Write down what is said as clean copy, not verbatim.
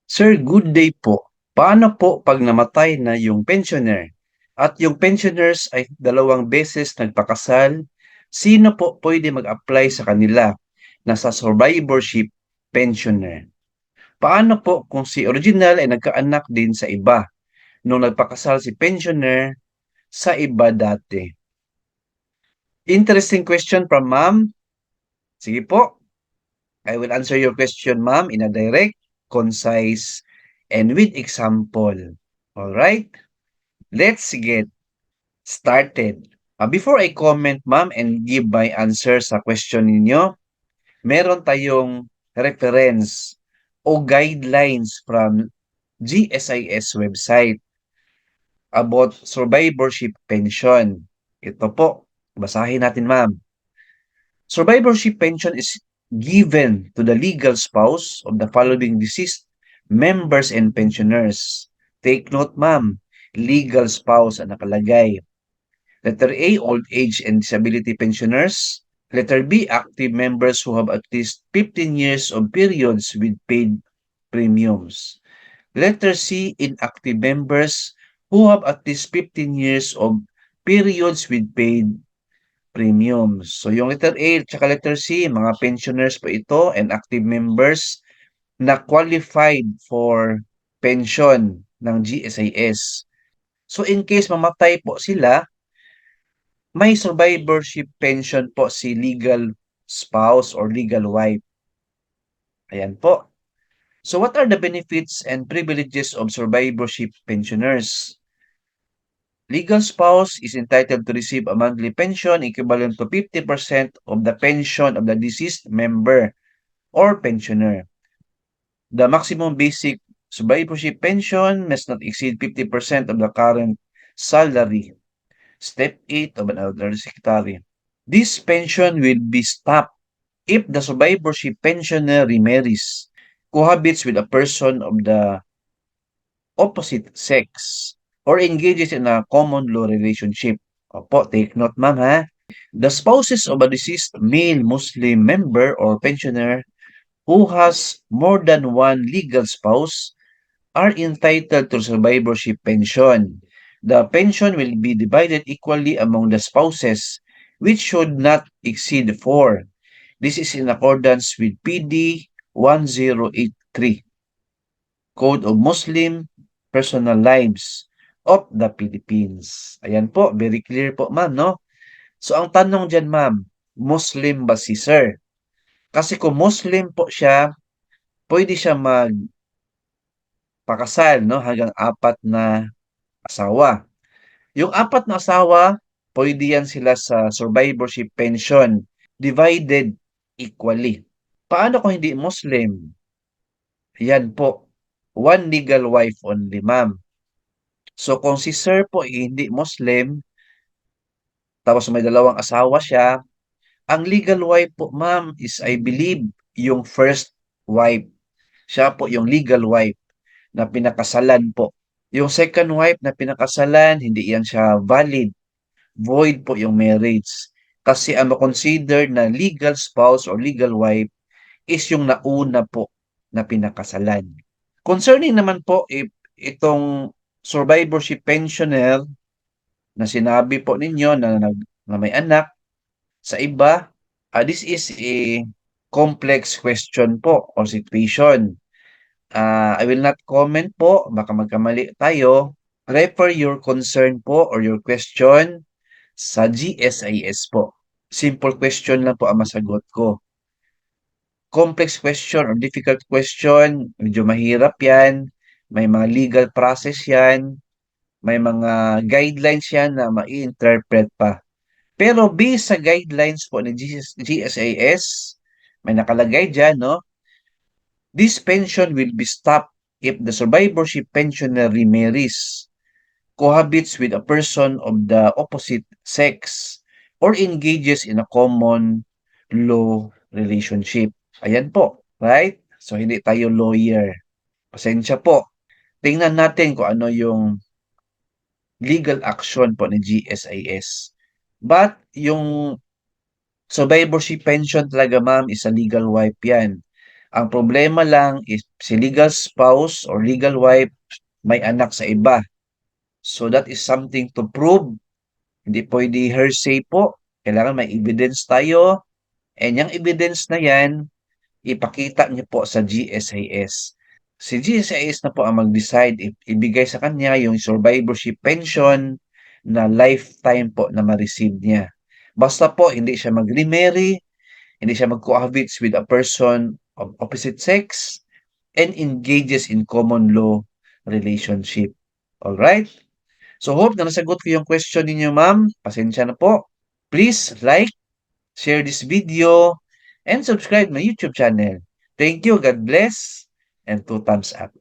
Sir, good day po. Paano po 'pag namatay na yung pensioner at yung pensioners ay dalawang beses nagpakasal, sino po pwede mag-apply sa kanila na sa survivorship pensioner? Paano po kung si original ay nagkaanak din sa iba nung nagpakasal si pensioner sa iba dati? Interesting question from ma'am. Sige po, I will answer your question, ma'am, in a direct, concise, and with example. All right? Let's get started. Before I comment, ma'am, and give my answer sa question ninyo, meron tayong reference o guidelines from GSIS website about survivorship pension. Ito po, basahin natin, ma'am. Survivorship pension is given to the legal spouse of the following deceased members and pensioners. Take note, ma'am, legal spouse ang nakalagay. Letter A, old age and disability pensioners. Letter B, active members who have at least 15 years of periods with paid premiums. Letter C, inactive members who have at least 15 years of periods with paid premiums. So yung letter A at letter C, mga pensioners po ito and active members na qualified for pension ng GSIS. So in case mamatay po sila, may survivorship pension po si legal spouse or legal wife. Ayan po. So what are the benefits and privileges of survivorship pensioners? Legal spouse is entitled to receive a monthly pension equivalent to 50% of the pension of the deceased member or pensioner. The maximum basic survivorship pension must not exceed 50% of the current salary. Step 8 of an elderly secretary. This pension will be stopped if the survivorship pensioner remarries, cohabits with a person of the opposite sex, or engages in a common law relationship. Opo, take note ma'am ha. The spouses of a deceased male Muslim member or pensioner who has more than one legal spouse are entitled to survivorship pension. The pension will be divided equally among the spouses, which should not exceed 4. This is in accordance with PD 1083, Code of Muslim Personal Lives of the Philippines. Ayan po, very clear po ma'am, no? So ang tanong dyan ma'am, Muslim ba si sir? Kasi kung Muslim po siya, pwede siya magpakasal, no? Hanggang 4 na asawa. Yung 4 na asawa, pwede yan sila sa survivorship pension, divided equally. Paano kung hindi Muslim? Yan po, one legal wife only, ma'am. So kung si sir po hindi Muslim, tapos may dalawang asawa siya, ang legal wife po, ma'am, is I believe yung first wife. Siya po yung legal wife na pinakasalan po. Yung second wife na pinakasalan, hindi yan siya valid. Void po yung marriage. Kasi ang consider na legal spouse or legal wife is yung nauna po na pinakasalan. Concerning naman po if itong survivorship pensioner na sinabi po ninyo na may anak sa iba, this is a complex question po or situation. I will not comment po, baka magkamali tayo. Refer your concern po or your question sa GSIS po. Simple question lang po ang masagot ko. Complex question or difficult question, medyo mahirap yan. May mga legal process yan. May mga guidelines yan na mai-interpret pa. Pero based sa guidelines po ng GSIS, may nakalagay dyan, no? This pension will be stopped if the survivorship pensioner remarries, cohabits with a person of the opposite sex, or engages in a common law relationship. Ayan po, right? So, hindi tayo lawyer. Pasensya po. Tingnan natin kung ano yung legal action po ng GSIS. But, yung survivorship pension talaga, ma'am, is a legal wife yan. Ang problema lang is si legal spouse or legal wife may anak sa iba. So that is something to prove. Hindi pwede hearsay po. Kailangan may evidence tayo. And yung evidence na yan, ipakita niyo po sa GSIS. Si GSIS na po ang mag-decide if ibigay sa kanya yung survivorship pension na lifetime po na ma-receive niya. Basta po hindi siya mag-remarry, hindi siya mag-cohabits with a person of opposite sex, and engages in common law relationship. Alright? So hope na nasagot ko yung question ninyo, ma'am. Pasensya na po. Please like, share this video, and subscribe my YouTube channel. Thank you, God bless, and 2 thumbs up.